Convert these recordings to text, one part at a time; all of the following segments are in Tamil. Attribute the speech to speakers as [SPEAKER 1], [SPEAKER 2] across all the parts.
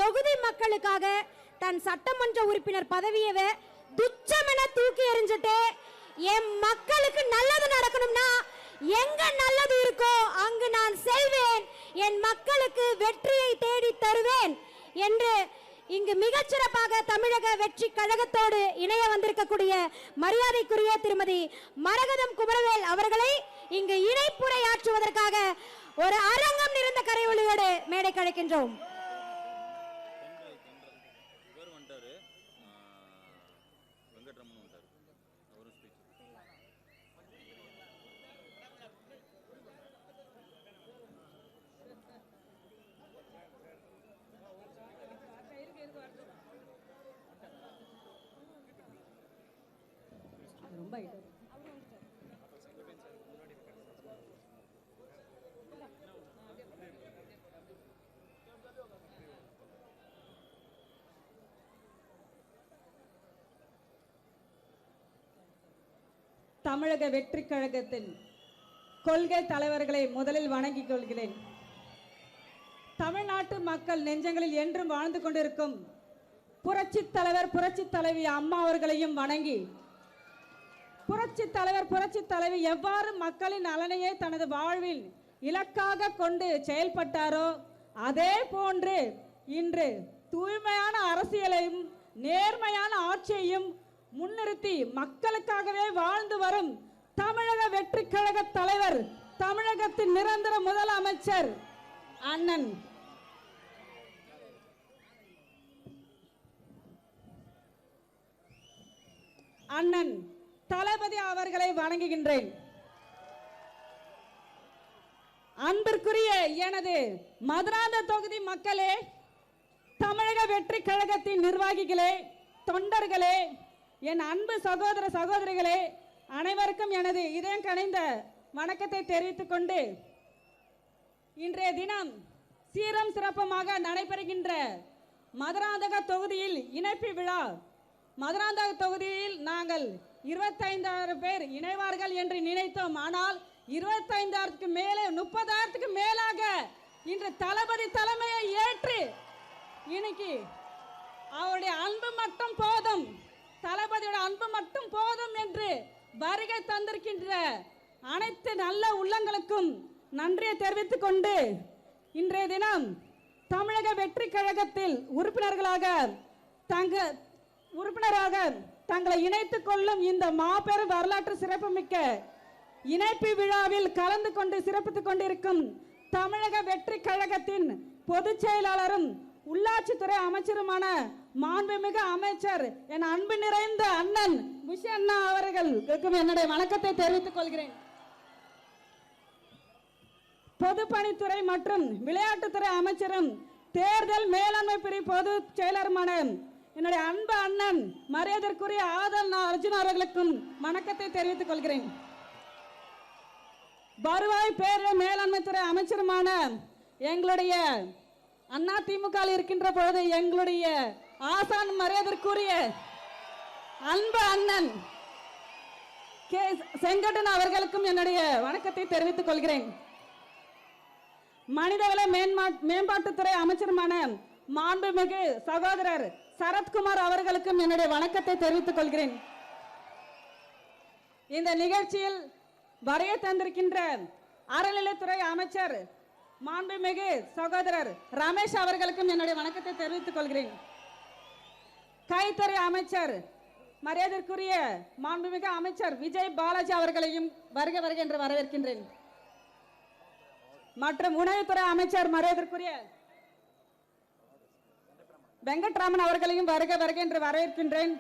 [SPEAKER 1] தொகுதி மக்களுக்காக தன் சட்டமன்ற உறுப்பினர் பதவியவே துச்சமென தூக்கி எறிஞ்சிட்டு என் மக்களுக்கு நல்லது நடக்கணும்னா எங்க நல்லது இருக்கோ அங்கு நான் செல்வேன், என் மக்களுக்கு வெற்றியை தேடி தருவேன் என்று இங்கு மிகச்சிறப்பாக தமிழக வெற்றி கழகத்தோடு இணைய வந்திருக்கக்கூடிய மரியாதைக்குரிய திருமதி மரகதம் குமரவேல் அவர்களை இங்கு இணைப்புரையாற்றுவதற்காக ஒரு அரங்கம் நிறைந்த கரையொலியோடு மேடை கழிக்கின்றோம்.
[SPEAKER 2] தமிழக வெற்றி கழகத்தின் கொள்கை தலைவர்களை முதலில் வணங்கிக் கொள்கிறேன். தமிழ்நாட்டு மக்கள் நெஞ்சங்களில் என்றும் வாழ்ந்து கொண்டிருக்கும் புரட்சி தலைவர் புரட்சி தலைவி அம்மா அவர்களையும் வணங்கி, புரட்சி தலைவர் புரட்சி தலைவி எவ்வாறு மக்களின் நலனையே தனது வாழ்வில் இலக்காக கொண்டு செயல்பட்டாரோ அதே போன்று இன்று தூய்மையான அரசியலையும் நேர்மையான ஆட்சியையும் முன்னிறுத்தி மக்களுக்காகவே வாழ்ந்து வரும் தமிழக வெற்றி கழக தலைவர், தமிழகத்தின் நிரந்தர முதலமைச்சர் அண்ணன் தளபதி அவர்களை வணங்குகின்றேன். அன்பிற்குரிய எனது மதுராந்த தொகுதி மக்களே, தமிழக வெற்றி கழகத்தின் நிர்வாகிகளே, தொண்டர்களே, என் அன்பு சகோதர சகோதரிகளே, அனைவருக்கும் எனது இதயம் கனிந்த வணக்கத்தை தெரிவித்துக் கொண்டு, இன்றைய தினம் சீரம் சிறப்புமாக நடைபெறுகின்ற மதுராந்தக தொகுதியில் இணைப்பு விழா. மதுராந்தக தொகுதியில் நாங்கள் 25,000 பேர் இணைவார்கள் என்று நினைத்தோம். ஆனால் 25,000க்கு மேலே 30,000க்கு மேலாக இன்று தளபதி தலைமையை ஏற்று இன்னைக்கு அவருடைய அன்பு மட்டும் போதும், தளபதியோட அன்பு மட்டும் போதும் என்று வருகை தந்திருக்கின்ற அனைத்து நல்ல உள்ளங்களுக்கும் நன்றியை தெரிவித்துக் கொண்டு, இன்றைய தினம் தமிழக வெற்றி கழகத்தில் உறுப்பினராக தங்களை இணைத்துக் கொள்ளும் இந்த மாபெரும் வரலாற்று சிறப்புமிக்க இணைப்பு விழாவில் கலந்து கொண்டு சிறப்பித்துக் கொண்டிருக்கும் தமிழக வெற்றி கழகத்தின் பொதுச் செயலாளரும் உள்ளாட்சித்துறை அமைச்சருமான மாண்புமிகு அமைச்சர் என் அன்பு நிறைந்த அண்ணன் புஷி அண்ணா அவர்களுக்கும் என்னுடைய வணக்கத்தை தெரிவித்துக் கொள்கிறேன். பொதுப்பணித்துறை மற்றும் விளையாட்டுத்துறை அமைச்சரும் தேர்தல் மேலாண்மை பிரிவு பொது செயலருமான என்னுடைய அன்பு அண்ணன் மரியாதைக்குரிய ஆதல் அர்ஜுன் அவர்களுக்கும் வணக்கத்தை தெரிவித்துக் கொள்கிறேன். வருவாய் பேரிடர் மேலாண்மை துறை அமைச்சருமான எங்களுடைய அண்ணா திமுக இருக்கின்ற பொழுது எங்களுடைய ஆசான் மரியாதைக்குரிய அன்பு அண்ணன் கே செங்கடன் அவர்களுக்கும் என்னுடைய வணக்கத்தை தெரிவித்துக் கொள்கிறேன். மனிதவள மேம்பாட்டுத்துறை அமைச்சருமான மாண்புமிகு சகோதரர் சரத்குமார் அவர்களுக்கும் என்னுடைய வணக்கத்தை தெரிவித்துக் கொள்கிறேன். இந்த நிகழ்ச்சியில் வருகை தந்திருக்கின்ற அறநிலைத்துறை அமைச்சர் மாண்புமிகு சகோதரர் ரமேஷ் அவர்களுக்கும் என்னுடைய வணக்கத்தை தெரிவித்துக் கொள்கிறேன். கைத்தறி அமைச்சர் மரியாதைக்குரிய மாண்புமிகு அமைச்சர் விஜய் பாலாஜி அவர்களையும் வருக வருக என்று வரவேற்கின்றேன். மற்றும் உணவுத்துறை அமைச்சர் மரியாதைக்குரிய வெங்கட்ராமன் அவர்களையும் வருக வருக என்று வரவேற்கின்றேன்.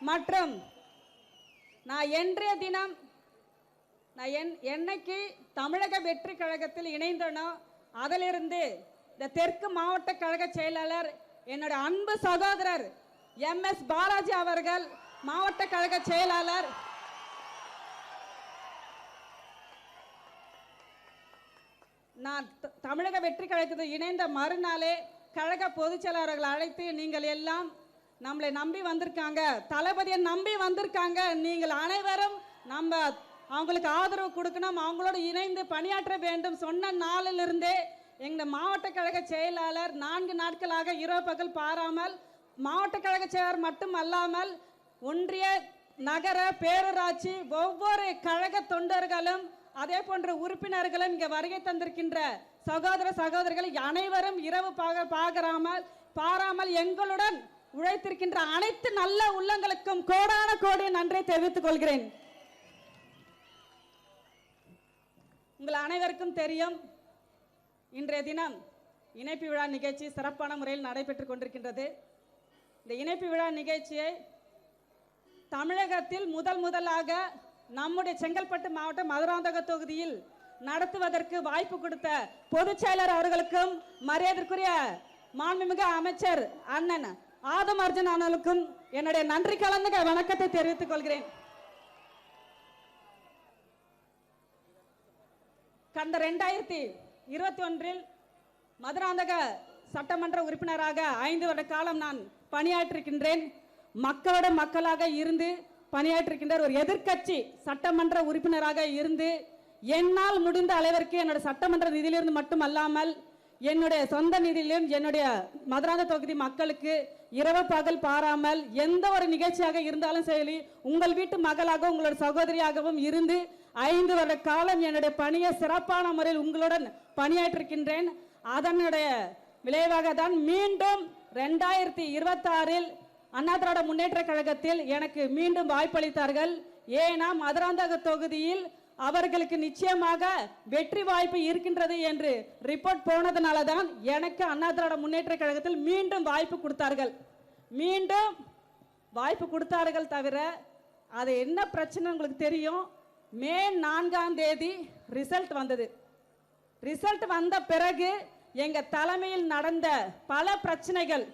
[SPEAKER 2] மற்றும் நான் என்றைய தினம் என்னைக்கு தமிழக வெற்றி கழகத்தில் இணைந்தனோ அதிலிருந்து இந்த தெற்கு மாவட்ட கழக செயலாளர் என்னுடைய அன்பு சகோதரர் MS பாலாஜி அவர்கள் மாவட்ட கழக செயலாளர், நான் தமிழக வெற்றி கழகத்தில் இணைந்த மறுநாளே கழக பொதுச் செயலாளர்கள் அழைத்து, நீங்கள் எல்லாம் நம்மளை நம்பி வந்திருக்காங்க, தளபதியை நம்பி வந்திருக்காங்க, நீங்கள் அனைவரும் நம்ம அவங்களுக்கு ஆதரவு கொடுக்கணும், அவங்களோடு இணைந்து பணியாற்ற வேண்டும் சொன்ன நாளிலிருந்தே எங்க மாவட்ட கழக செயலாளர் 4 நாட்களாக இரவு பகல் பாராமல் மாவட்ட கழக செயலர் மட்டும் அல்லாமல் ஒன்றிய நகர பேரூராட்சி ஒவ்வொரு கழக தொண்டர்களும் அதே போன்ற உறுப்பினர்களும் இங்கே வருகை தந்திருக்கின்ற சகோதர சகோதரிகள் அனைவரும் இரவு பாராமல் எங்களுடன் உழைத்திருக்கின்ற அனைத்து நல்ல உள்ளங்களுக்கும் கோடான கோடி நன்றி தெரிவித்துக் கொள்கிறேன். உங்கள் அனைவருக்கும் தெரியும், இன்றைய தினம் இணைப்பு விழா நிகழ்ச்சி சிறப்பான முறையில் நடைபெற்றுக் கொண்டிருக்கின்றது. இந்த இணைப்பு விழா நிகழ்ச்சியை தமிழகத்தில் முதலாக நம்முடைய செங்கல்பட்டு மாவட்டம் மதுராந்தக தொகுதியில் நடத்துவதற்கு வாய்ப்பு கொடுத்த பொதுச் செயலர் அவர்களுக்கும் மரியாதைக்குரிய மாண்புமிகு அமைச்சர் அண்ணன் ஆதம் அர்ஜுன் அவர்களுக்கும் என்னுடைய நன்றி கலந்த வணக்கத்தை தெரிவித்துக் கொள்கிறேன். கடந்த 2021 மதுராந்தக சட்டமன்ற உறுப்பினராக 5 வருட காலம் நான் பணியாற்றிருக்கின்றேன். மக்களோட மக்களாக இருந்து பணியாற்றிருக்கின்ற ஒரு எதிர்க்கட்சி சட்டமன்ற உறுப்பினராக இருந்து என்னால் முடிந்த அளவிற்கு என்னோட சட்டமன்ற நிதியிலிருந்து மட்டும் அல்லாமல் என்னுடைய சொந்த நிதியிலும் என்னுடைய மதுராந்த தொகுதி மக்களுக்கு இரவு பகல் பாராமல் எந்த ஒரு நிகழ்ச்சியாக இருந்தாலும் சரி உங்கள் வீட்டு மகளாக உங்களோட சகோதரியாகவும் இருந்து 5 வருட காலம் என்னுடைய பணியை சிறப்பான முறையில் உங்களுடன் பணியாற்றிருக்கின்றேன். அதனுடைய விளைவாக தான் மீண்டும் 2026 அண்ணா திராவிட முன்னேற்ற கழகத்தில் எனக்கு மீண்டும் வாய்ப்பளித்தார்கள். ஏன்னா மதுராந்தக தொகுதியில் அவர்களுக்கு நிச்சயமாக வெற்றி வாய்ப்பு இருக்கின்றது என்று ரிப்போர்ட் போனதுனால தான் எனக்கு அண்ணா திராவிட முன்னேற்ற கழகத்தில் மீண்டும் வாய்ப்பு கொடுத்தார்கள். தவிர அது என்ன பிரச்சனை உங்களுக்கு தெரியும். மே 4ஆம் தேதி ரிசல்ட் வந்தது. ரிசல்ட் வந்த பிறகு எங்க தலைமையில் நடந்த பல பிரச்சனைகள்,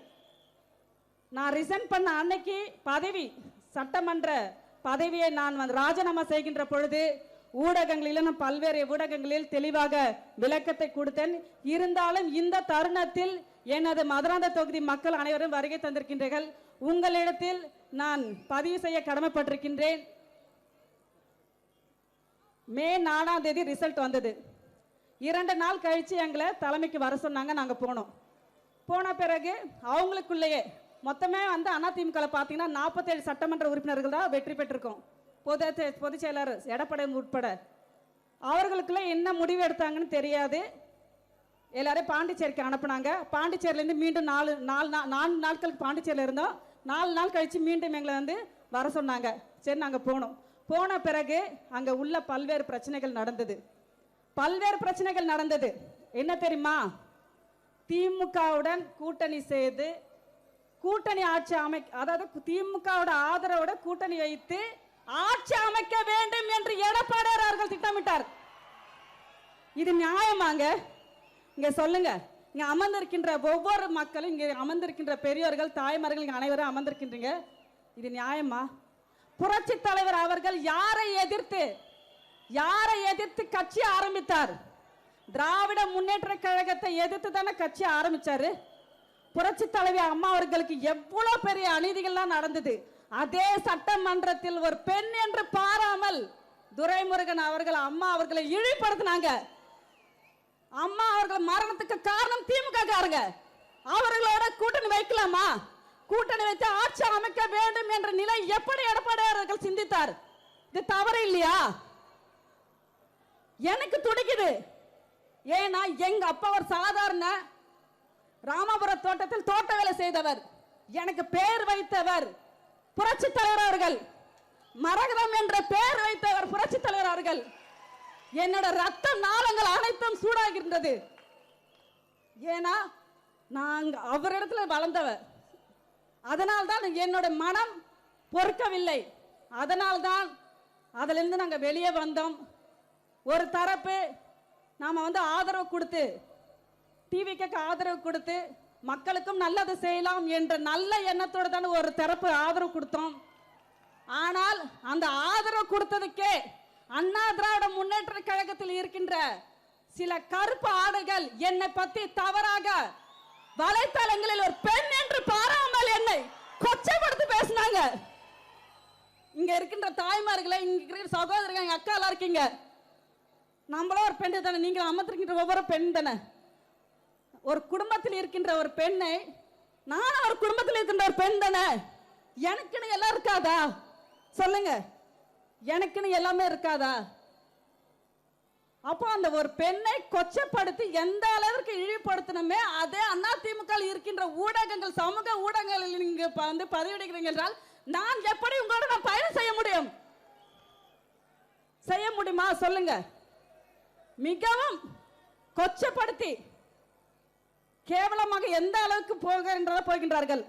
[SPEAKER 2] நான் ரிசைன் பண்ண அன்னைக்கு சட்டமன்ற பதவியை நான் ராஜினாமா செய்கின்ற பொழுது ஊடகங்களிலும் பல்வேறு ஊடகங்களில் தெளிவாக விளக்கத்தை கொடுத்தேன். இருந்தாலும் இந்த தருணத்தில் எனது மதுராந்த தொகுதி மக்கள் அனைவரும் வருகை தந்திருக்கின்றீர்கள். உங்களிடத்தில் நான் பதிவு செய்ய கடமைப்பட்டிருக்கின்றேன். மே 4ஆம் தேதி ரிசல்ட் வந்தது. 2 நாள் கழிச்சு எங்களை தலைமைக்கு வர சொன்னாங்க. நாங்கள் போன பிறகு அவங்களுக்குள்ளேயே மொத்தமே அதிமுக பார்த்தீங்கன்னா 47 சட்டமன்ற உறுப்பினர்கள் தான் வெற்றி பெற்றிருக்கோம். பொதுச் செயலர் எடப்பாடி உட்பட அவர்களுக்குள்ள என்ன முடிவு எடுத்தாங்கன்னு தெரியாது. எல்லாரும் பாண்டிச்சேரிக்கு அனுப்புனாங்க. பாண்டிச்சேரியிலேருந்து மீண்டும் 4 நாட்களுக்கு பாண்டிச்சேரியில் இருந்தோம். 4 நாள் கழிச்சு மீண்டும் எங்களை வர சொன்னாங்க. சரி, நாங்கள் போன பிறகு அங்கே உள்ள பல்வேறு பிரச்சனைகள் நடந்தது. என்ன தெரியுமா? திமுகவுடன் கூட்டணி செய்து கூட்டணி ஆட்சி அதாவது திமுகவோட ஆதரவோட கூட்டணி வைத்து ஆட்சி அமைக்க வேண்டும் என்று எடப்பாடி அவர்கள் திட்டமிட்டார். இது நியாயமாங்க? இங்க சொல்லுங்க. இங்க அமர்ந்திருக்கின்ற ஒவ்வொரு மக்களும், இங்க அமர்ந்திருக்கின்ற பெரியோர்கள் தாய்மார்கள் இங்க அனைவரும் அமர்ந்திருக்கின்றீங்க. இது நியாயமா? புரட்சி தலைவர் அவர்கள் யாரை எதிர்த்து கட்சி ஆரம்பித்தார்? திராவிட முன்னேற்ற கழகத்தை எதிர்த்து தானே கட்சி ஆரம்பிச்சாரு. புரட்சி தலைவி அம்மா அவர்களுக்கு எவ்வளவு பெரிய அநீதிகள்லாம் நடந்தது. அதே சட்டமன்றத்தில் ஒரு பெண் என்று பாராமல் துரைமுருகன் அவர்கள் அம்மா அவர்களை இழிப்படுத்தினாங்க. அம்மா அவர்கள் மரணத்துக்கு காரணம் திமுக காரங்க. அவர்களோட கூட்டணி வைக்கலாமா? கூட்டணி வைத்து ஆட்சி அமைக்க வேண்டும் என்ற நிலை எப்படி எடப்பாடி அவர்கள் சிந்தித்தார்? இது தவறு இல்லையா? எனக்கு துடிக்குது. ஏன்னா எங்க அப்பா ஒரு சாதாரண ராமபுர தோட்டத்தில் தோட்ட வேலை செய்தவர். எனக்கு பேர் வைத்தவர் புரட்சி தலைவர் அவர்கள். மரகதம் என்ற பெயர் வைத்தவர் புரட்சி தலைவர் அவர்கள். என்னோட ரத்த நாளங்கள் அனைத்தும் சூடாகின்றது. ஏன்னா நான் அவரிடத்துல வளர்ந்தவர். அதனால்தான் என்னோட மனம் பொறுக்கவில்லை. அதனால்தான் அதிலிருந்து நாங்கள் வெளியே வந்தோம். ஒரு தரப்பு நாம ஆதரவு கொடுத்து டிவிக்கு ஆதரவு கொடுத்து மக்களுக்கும் நல்லது செய்யலாம் என்ற நல்ல எண்ணத்தோடு தான் ஒரு தரப்பு ஆதரவு கொடுத்தோம். ஆனால் அந்த ஆதரவு கொடுத்ததுக்கே அண்ணா திராவிட முன்னேற்ற கழகத்தில் இருக்கின்ற சில கருப்பு ஆடைகள் என்னை பத்தி தவறாக வலைத்தளங்களில் ஒரு பெண் என்று பாராமல் என்னை கொச்சைப்படுத்தி பேசினாங்க. இங்க இருக்கின்ற தாய்மார்களை, இங்க இருக்கிற சகோதரர்கள், எங்க அக்கா எல்லாம் இருக்கீங்க. நம்மளும் ஒரு பெண் தானே, நீங்க அமர்ந்திருக்கின்ற ஒவ்வொரு பெண் தானே. ஒரு குடும்பத்தில் இருக்கின்ற ஒரு பெண்ணை, நான் ஒரு குடும்பத்தில் இருக்கின்ற ஒரு பெண் தானே, எனக்குன்னு எல்லாம் இருக்காதா? சொல்லுங்க, எனக்குன்னு எல்லாமே இருக்காதா? அப்போ அந்த ஒரு பெண்ணை கொச்சப்படுத்தி எந்த அளவிற்கு இழிவுபடுத்தணுமே அதே அதிமுக இருக்கின்ற ஊடகங்கள், சமூக ஊடகங்களில் நீங்க வந்து பதிவிடுகிறீங்க என்றால் நான் எப்படி உங்களோட நான் பயணம் செய்ய முடியும்? செய்ய முடியுமா? சொல்லுங்க. மிகவும் கொச்சப்படுத்தி கேவலமாக எந்த அளவுக்கு போகின்றார்கள்.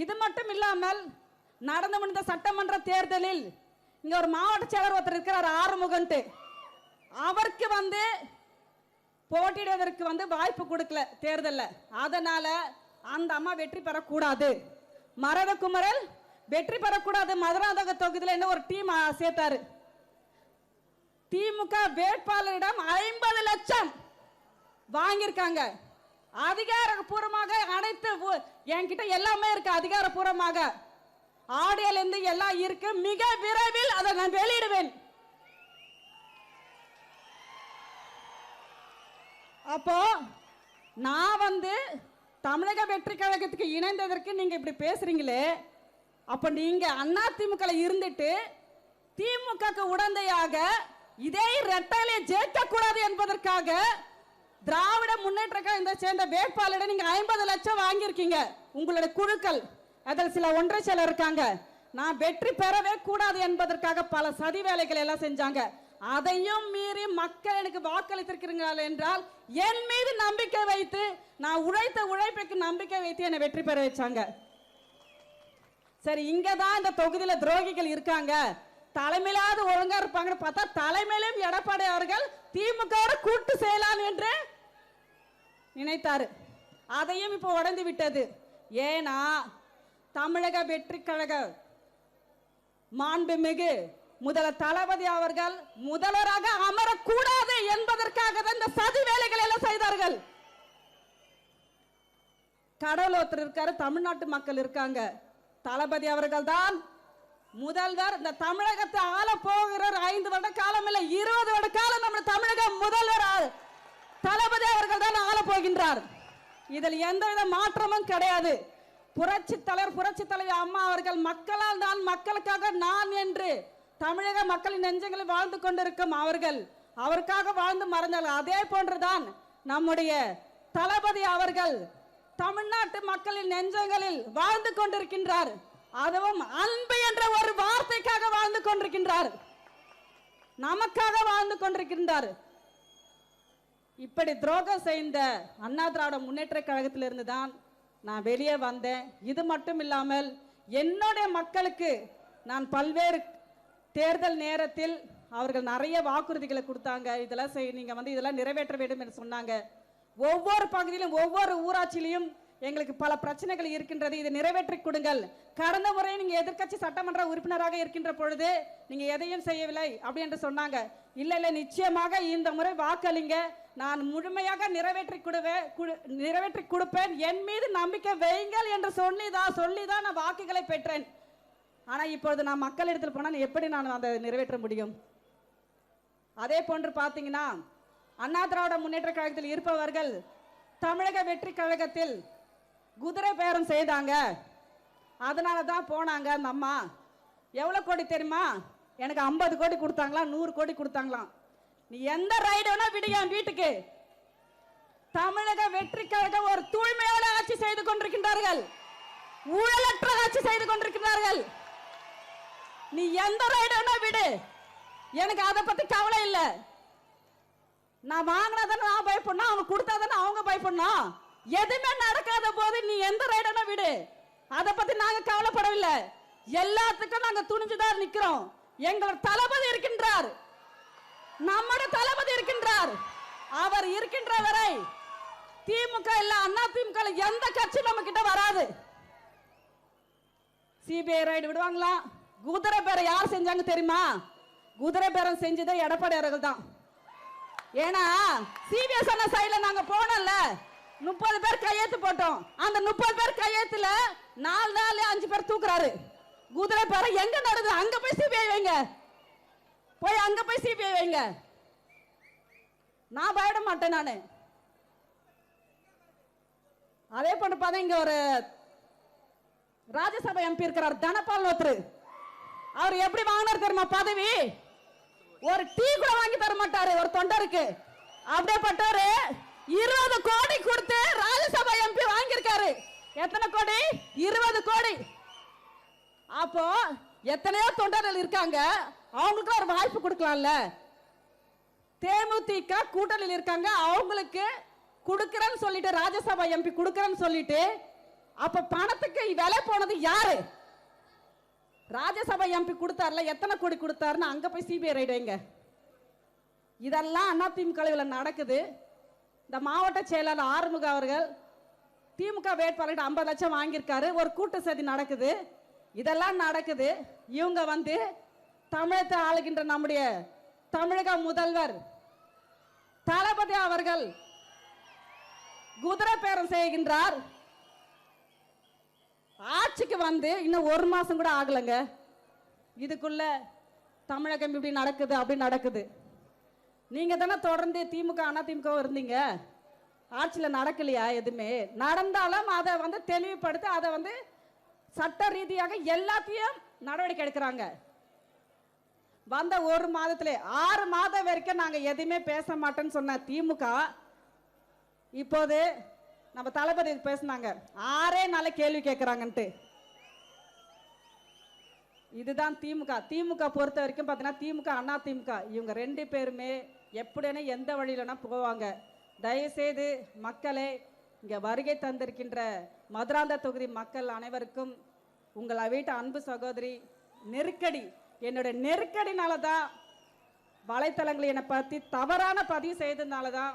[SPEAKER 2] இது மட்டும் இல்லாமல் நடந்து முடிந்த சட்டமன்ற தேர்தலில் இங்க ஒரு மாவட்ட செயலர் ஒருத்தர் இருக்கிறார், ஆறுமுகன்ட்டு. அவருக்கு வந்து போட்டியிடுவதற்கு வந்து வாய்ப்பு கொடுக்கல தேர்தலில். அதனால அந்த அம்மா வெற்றி பெறக்கூடாது, மரதகுமரல் வெற்றி பெறக்கூடாது. மதுராந்தக தொகுதியில் என்ன ஒரு டீம் சேர்த்தாரு. திமுக வேட்பாளரிடம் 50 லட்சம் வாங்கியிருக்காங்க. அதிகாரப்பூர்வமாக அனைத்து என்கிட்ட எல்லாமே இருக்கு, அதிகாரப்பூர்வமாக ஆடியோல இருந்து எல்லாம் இருக்கு. மிக விரைவில் அதை நான் வெளியிடுவேன். அப்போ நான் வந்து தமிழக வெற்றி கழகத்துக்கு இணைந்ததற்கு நீங்க இப்படி பேசுறீங்களே, அப்ப நீங்க அதிமுக இருந்துட்டு திமுக உடந்தையாக இதே ரெட்டாலே ஜெயிக்க கூடாது என்பதற்காக திராவிட முன்னேற்ற கழகத்தை சேர்ந்த வேட்பாளரிடம் நீங்க 50 லட்சம் வாங்கியிருக்கீங்க. உங்களுடைய குழுக்கள் அதில் சில ஒன்றை சிலர் இருக்காங்க. நான் வெற்றி பெறவே கூடாது என்பதற்காக பல சதி வேலைகள் எல்லாம் செஞ்சாங்க. அதையும் மீறி மக்கள் எனக்கு வாக்களித்திருக்கிறார்கள் என்றால் என் மீது நம்பிக்கை வைத்து, நான் உழைத்த உழைப்புக்கு நம்பிக்கை வைத்து என்னை வெற்றி பெற வச்சாங்க. சரி, இங்கதான் இந்த தொகுதியில துரோகிகள் இருக்காங்க, தலைமையிலாவது ஒழுங்கா இருப்பாங்கன்னு பார்த்தா தலைமையிலும் எடப்பாடி அவர்கள் திமுக கூட்டு செய்யலாம் என்று நினைத்தாரு. அதையும் இப்போ உடைந்து விட்டது. ஏன்னா தமிழக வெற்றி கழக மாண்புமிகு முதல்வர் தளபதி அவர்கள் முதல்வராக அமரக்கூடாது என்பதற்காக தான் இந்த சதி வேலைகள் எல்லாம் செய்தார்கள். கடவுள் ஒருத்தர் இருக்காரு, தமிழ்நாட்டு மக்கள் இருக்காங்க. தளபதி அவர்கள் தான் முதல்வர். இந்த தமிழகத்தை ஆள போகிறார். 5 வருட காலம் இல்ல, 20 வருட காலம் நம்ம தமிழக முதல்வர் தளபதி அவர்கள் தான் ஆள போகின்றார். இதில் எந்தவித மாற்றமும் கிடையாது. புரட்சி தலைவி அம்மா அவர்கள் மக்களால் தான், மக்களுக்காக நான் என்று தமிழக மக்களின் நெஞ்சங்களில் வாழ்ந்து கொண்டிருக்கும் அவர்கள் அவருக்காக வாழ்ந்து மறந்தார்கள். அதே போன்றுதான் நம்முடைய தளபதி அவர்கள் தமிழ்நாட்டு மக்களின் நெஞ்சங்களில் வாழ்ந்து கொண்டிருக்கின்றார். அதுவும் அன்பு என்ற ஒரு வார்த்தைக்காக வாழ்ந்து கொண்டிருக்கின்றார், நமக்காக வாழ்ந்து கொண்டிருக்கின்றார். இப்படி துரோகம் செய்த அண்ணா திராவிட முன்னேற்ற கழகத்திலிருந்து தான் நான் வெளியே வந்தேன். இது மட்டும் இல்லாமல் என்னுடைய மக்களுக்கு நான் பல்வேறு தேர்தல் நேரத்தில் அவர்கள் நிறைய வாக்குறுதிகளை கொடுத்தாங்க. இதெல்லாம் நீங்க வந்து இதெல்லாம் நிறைவேற்ற வேண்டும் என்று சொன்னாங்க. ஒவ்வொரு பகுதியிலும் ஒவ்வொரு ஊராட்சியிலும் எங்களுக்கு பல பிரச்சனைகள் இருக்கின்றது, இதை நிறைவேற்றி கொடுங்கள். கடந்த முறை நீங்க எதிர்க்கட்சி சட்டமன்ற உறுப்பினராக இருக்கின்ற பொழுது நீங்க எதையும் செய்யவில்லை அப்படி என்று சொன்னாங்க. இல்ல இல்ல, நிச்சயமாக இந்த முறை வாக்களிங்க, நான் முழுமையாக நிறைவேற்றி கொடுப்பேன், என் மீது நம்பிக்கை வையுங்கள் என்று சொல்லிதான் நான் வாக்குகளை பெற்றேன். ஆனா இப்பொழுது நான் மக்களிடத்தில் போனால் எப்படி நான் அதை நிறைவேற்ற முடியும்? அதே போன்று பாத்தீங்கன்னா அண்ணா திராவிட முன்னேற்ற கழகத்தில் இருப்பவர்கள் தமிழக வெற்றி கழகத்தில் குதிரை பேரம் செய்தாங்க. அதனால தான் போனாங்க. அந்த அம்மா எவ்வளவு கோடி தெரியுமா? எனக்கு 50 கோடி கொடுத்தாங்களா, 100 கோடி கொடுத்தாங்களாம். நீ எந்த ரைடு வேணா விடுங்க வீட்டுக்கு. தமிழக வெற்றி கழகம் ஒரு தூய்மையான ஆட்சி செய்து கொண்டிருக்கின்றார்கள், ஊழலற்ற ஆட்சி செய்து கொண்டிருக்கிறார்கள். நீ எந்த ரைடு வேணா விடு, எனக்கு அதை பத்தி கவலை இல்லை. நான் வாங்கினதானே நான் பயப்படணும், அவங்க கொடுத்தாதானே அவங்க பயப்படணும். எதுவுமே நடக்காத போது நீ எந்த ரைடனா விடு, அதை பத்தி நாங்க கவலைப்படவில்லை. எல்லாத்துக்கும் நாங்க துணிஞ்சுதான் நிக்கிறோம். எங்களோட தளபதி இருக்கின்றார், நம்முடைய தளபதி இருக்கின்றார். அவர் இருக்கின்ற வரை திமுக இல்ல அண்ணா திமுக எந்த கட்சி நம்ம கிட்ட வராது. சிபிஐ ரைடு விடுவாங்களா? குதிரை பேரம் யார் செஞ்சாங்க தெரியுமா? குதிரை பேரம் செஞ்சதே எடப்பாடி அவர்கள் தான். ஏன்னா சிபிஐ சொன்ன சைடுல நாங்க போனோம்ல, 30 பேர் கையெழுத்து போட்டோம். அந்த 30 பேர் கையெழுத்துல 4 நாள் 5 பேர் தூக்குறாரு. குதிரை பேரம் எங்க நடக்குது? அங்க போய் சிபிஐ வைங்க, போய் அங்க போய் சிபிஐ வைங்க. நான் பயப்பட மாட்டேன். நானு அதே போன்று பார்த்தா இங்க ஒரு ராஜ்யசபா எம்பி இருக்கிறார் தனபால் ஒருத்தர். அவர் எப்படி வாங்கினார் தெரியுமா பதவி? ஒரு டீ கூட வாங்கி தர மாட்டாரு ஒரு தொண்டருக்கு. அப்படியேப்பட்டவரு 20 கோடி கொடுத்து ராஜ்யசபா எம்பி வாங்கியிருக்காரு. எத்தனை கோடி? 20 கோடி. அப்போ எத்தனையோ தொண்டர்கள் இருக்காங்க, அவங்களுக்கு ஒரு வாய்ப்பு கொடுக்கலாம்ல. தேமுதிக கூட்டணியில் இருக்காங்க, அவங்களுக்கு கொடுக்கறேன்னு சொல்லிட்டு ராஜ்யசபா எம்பி கொடுக்கறேன்னு சொல்லிட்டு, அப்ப பணத்துக்கு விலை போனது யாரு? ராஜ்யசபா எம்பி கொடுத்தாருல, எத்தனை கோடி கொடுத்தாருன்னு அங்க போய் சிபிஐ ரைடு வைங்க. இதெல்லாம் அதிமுக நடக்குது. இந்த மாவட்ட செயலாளர் ஆறுமுக அவர்கள் திமுக வேட்பாளர் 50 லட்சம் வாங்கியிருக்காரு. ஒரு கூட்டு சதி நடக்குது. இதெல்லாம் நடக்குது. இவங்க வந்து தமிழகத்தை ஆளுகின்ற நம்முடைய தமிழக முதல்வர் தளபதி அவர்கள் குதிரை பேரம் செய்கின்றார். ஆட்சிக்கு வந்து இன்னும் 1 மாசம் கூட ஆகலங்க. இதுக்குள்ள தமிழகம் இப்படி நடக்குது அப்படி நடக்குது. நீங்க தானே தொடர்ந்து திமுக அதிமுக இருந்தீங்க, ஆட்சியில் நடக்கலையா? எதுவுமே நடந்தாலும் அதை வந்து தெளிவுபடுத்தி அதை வந்து சட்ட ரீதியாக எல்லாத்தையும் நடவடிக்கை எடுக்கிறாங்க. வந்த 1 மாதத்திலே 6 மாதம் வரைக்கும் நாங்க எதுவுமே பேச மாட்டோம்னு சொன்ன திமுக இப்போது நம்ம தளபதி பேசினாங்க, 6 நாள் கேள்வி கேட்கிறாங்கன்ட்டு. இதுதான் திமுக. திமுக பொறுத்த வரைக்கும் பார்த்தீங்கன்னா திமுக அதிமுக இவங்க 2 பேருமே எப்படின்னா எந்த வழியிலனா போவாங்க. தயவுசெய்து மக்களே, இங்க வருகை தந்திருக்கின்ற மதுராந்த தொகுதி மக்கள் அனைவருக்கும் உங்கள் வீட்டு அன்பு சகோதரி நெருக்கடி, என்னுடைய நெருக்கடினால தான் வலைத்தளங்களை என்னை பற்றி தவறான பதிவு செய்ததுனால தான்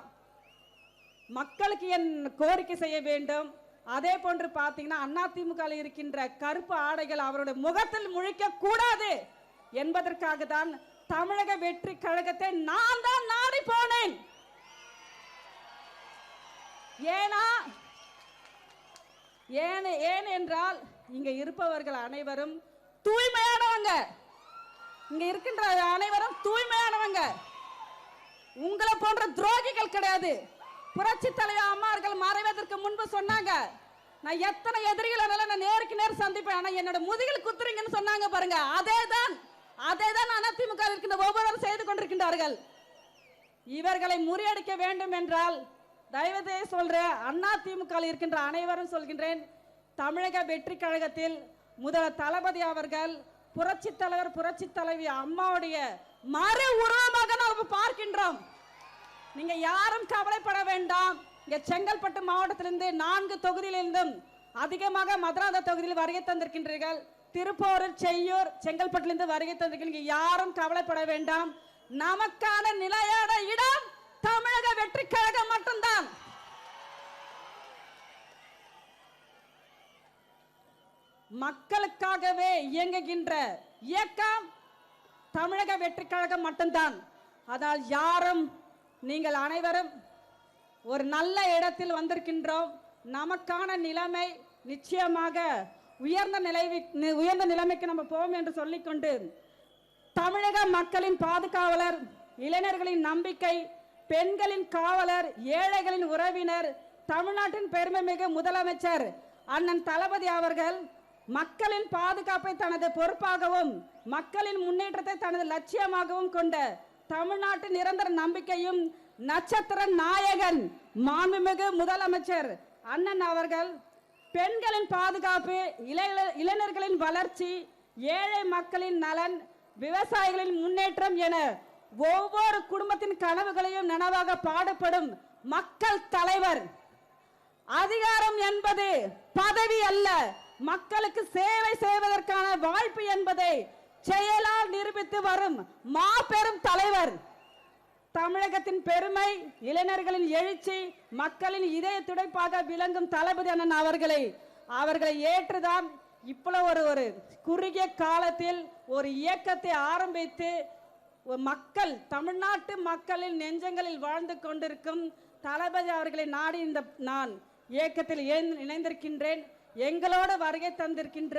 [SPEAKER 2] மக்களுக்கு என் கோரிக்கை செய்ய வேண்டும். அதே போன்று பார்த்தீங்கன்னா அதிமுக இருக்கின்ற கருப்பு ஆடைகள் அவருடைய முகத்தில் முழிக்க கூடாது என்பதற்காக தான் தமிழக வெற்றி கழகத்தை நான் தான் நாடி போனேன். ஏன் என்றால் இங்க இருப்பவர்கள் அனைவரும் தூய்மையானவங்க. இங்க இருக்கின்ற அனைவரும் தூய்மையானவங்க. உங்களை போன்ற துரோகிகள் கிடையாது. புரட்சி தலைவர் அம்மார்கள் மறைவதற்கு முன்பு சொன்னாங்க, நான் எத்தனை எதிரிகள் நான் நேருக்கு நேர் சந்திப்பேன், ஆனா என்னோட முதுகில் குத்துறீங்கன்னு சொன்னாங்க பாருங்க. அதேதான் அதிமுக இருக்கின்ற ஒவ்வொருவரும் செய்து கொண்டிருக்கின்றார்கள். இவர்களை முறியடிக்க வேண்டும் என்றால் தயவுதே சொல்றேன், அதிமுக இருக்கின்ற அனைவரும் சொல்கின்றேன், தமிழக வெற்றி கழகத்தில் முதல் தளபதி அவர்கள் புரட்சி தலைவர் புரட்சி தலைவி அம்மாவுடைய மறு உருவமாக நாம் பார்க்கின்றோம். நீங்க யாரும் கவலைப்பட வேண்டாம். இங்க செங்கல்பட்டு மாவட்டத்திலிருந்து 4 தொகுதியிலிருந்தும் அதிகமாக மதுராந்த தொகுதியில் வருகை தந்திருக்கின்றீர்கள். திருப்பூர், செய்யூர், செங்கல்பட்டிலிருந்து வருகை தந்திருக்கீங்க. யாரும் கவலைப்பட வேண்டாம். நமக்கான நிலையான இடம் தமிழக வெற்றி கழகம் மட்டும்தான். மக்களுக்காகவே இயங்குகின்ற இயக்கம் தமிழக வெற்றி கழகம் மட்டும்தான். அதனால் யாரும், நீங்கள் அனைவரும் ஒரு நல்ல இடத்தில் வந்திருக்கின்றோம். நமக்கான நிலைமை நிச்சயமாக உயர்ந்த நிலைமைக்கு நம்ம போவோம் என்று சொல்லிக்கொண்டு, தமிழக மக்களின் பாதுகாவலர், இளைஞர்களின் நம்பிக்கை, பெண்களின் காவலர், ஏழைகளின் உறவினர், தமிழ்நாட்டின் பெருமைமிகு முதலமைச்சர் அண்ணன் தளபதி அவர்கள் மக்களின் பாதுகாப்பை தனது பொறுப்பாகவும் மக்களின் முன்னேற்றத்தை தனது லட்சியமாகவும் கொண்ட தமிழ்நாட்டின் நிரந்தர நம்பிக்கையும் நட்சத்திர நாயகன் மாண்புமிகு முதலமைச்சர் அண்ணன் அவர்கள் பெண்களின் பாதுகாப்பு, இளைஞர்களின் வளர்ச்சி, ஏழை மக்களின் நலன், விவசாயிகளின் முன்னேற்றம் என ஒவ்வொரு குடும்பத்தின் கனவுகளையும் நனவாக பாடுபடும் மக்கள் தலைவர். அதிகாரம் என்பது பதவி அல்ல, மக்களுக்கு சேவை செய்வதற்கான வாய்ப்பு என்பதை செயலால் நிரூபித்து வரும் மாபெரும் தலைவர். தமிழகத்தின் பெருமை, இளைஞர்களின் எழுச்சி, மக்களின் இதய துடைப்பாக விளங்கும் தளபதி அண்ணன் அவர்களை ஏற்றுதான் இவ்வளவு ஒரு குறுகிய காலத்தில் ஒரு இயக்கத்தை ஆரம்பித்து மக்கள், தமிழ்நாட்டு மக்களின் நெஞ்சங்களில் வாழ்ந்து கொண்டிருக்கும் தளபதி அவர்களை நாடி இந்த நான் இயக்கத்தில் இணைந்திருக்கின்றேன். எங்களோடு வருகை தந்திருக்கின்ற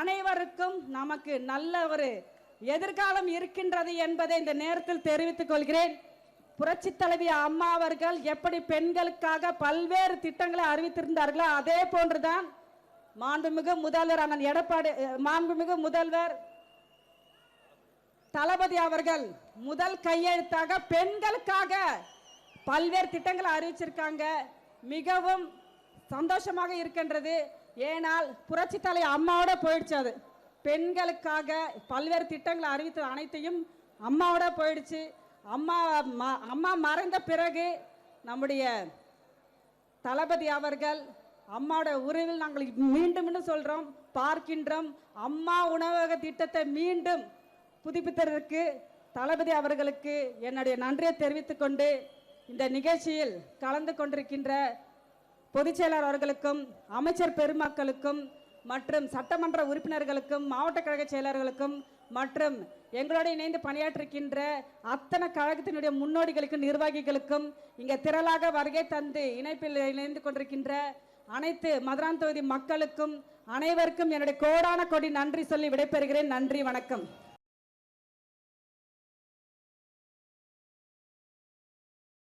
[SPEAKER 2] அனைவருக்கும் நமக்கு நல்ல ஒரு எதிர்காலம் இருக்கின்றது என்பதை இந்த நேரத்தில் தெரிவித்துக் கொள்கிறேன். புரட்சி தலைவி அம்மா அவர்கள் எப்படி பெண்களுக்காக பல்வேறு திட்டங்களை அறிவித்திருந்தார்களோ அதே போன்றுதான் மாண்புமிகு முதல்வர் அண்ணன் எடப்பாடி மாண்புமிகு முதல்வர் தளபதி அவர்கள் முதல் கையெழுத்தாக பெண்களுக்காக பல்வேறு திட்டங்களை அறிவிச்சிருக்காங்க. மிகவும் சந்தோஷமாக இருக்கின்றது. ஏனால் புரட்சி தலைவி அம்மாவோட போயிடுச்சு. அது பெண்களுக்காக பல்வேறு திட்டங்களை அறிவித்த அனைத்தையும் அம்மாவோட போயிடுச்சு. அம்மா மறைந்த பிறகு நம்முடைய தளபதி அவர்கள் அம்மாவோட உறவில் நாங்கள் மீண்டும் மீண்டும் சொல்றோம், பார்க்கின்றோம். அம்மா உணவக திட்டத்தை மீண்டும் புதுப்பித்ததற்கு தளபதி அவர்களுக்கு என்னுடைய நன்றியை தெரிவித்துக் கொண்டு இந்த நிகழ்ச்சியில் கலந்து கொண்டிருக்கின்ற பொதுச் செயலாளர் அவர்களுக்கும் அமைச்சர் பெருமக்களுக்கும் மற்றும் சட்டமன்ற உறுப்பினர்களுக்கும் மாவட்ட கழக செயலர்களுக்கும் மற்றும் எங்களோடு இணைந்து பணியாற்றிருக்கின்ற அத்தனை கழகத்தினுடைய முன்னோடிகளுக்கும் நிர்வாகிகளுக்கும் இங்கே திரளாக வருகை தந்து இணைப்பில் இணைந்து கொண்டிருக்கின்ற அனைத்து மதுரான் தொகுதி மக்களுக்கும் அனைவருக்கும் என்னுடைய கோடான கோடி நன்றி சொல்லி விடைபெறுகிறேன். நன்றி, வணக்கம்.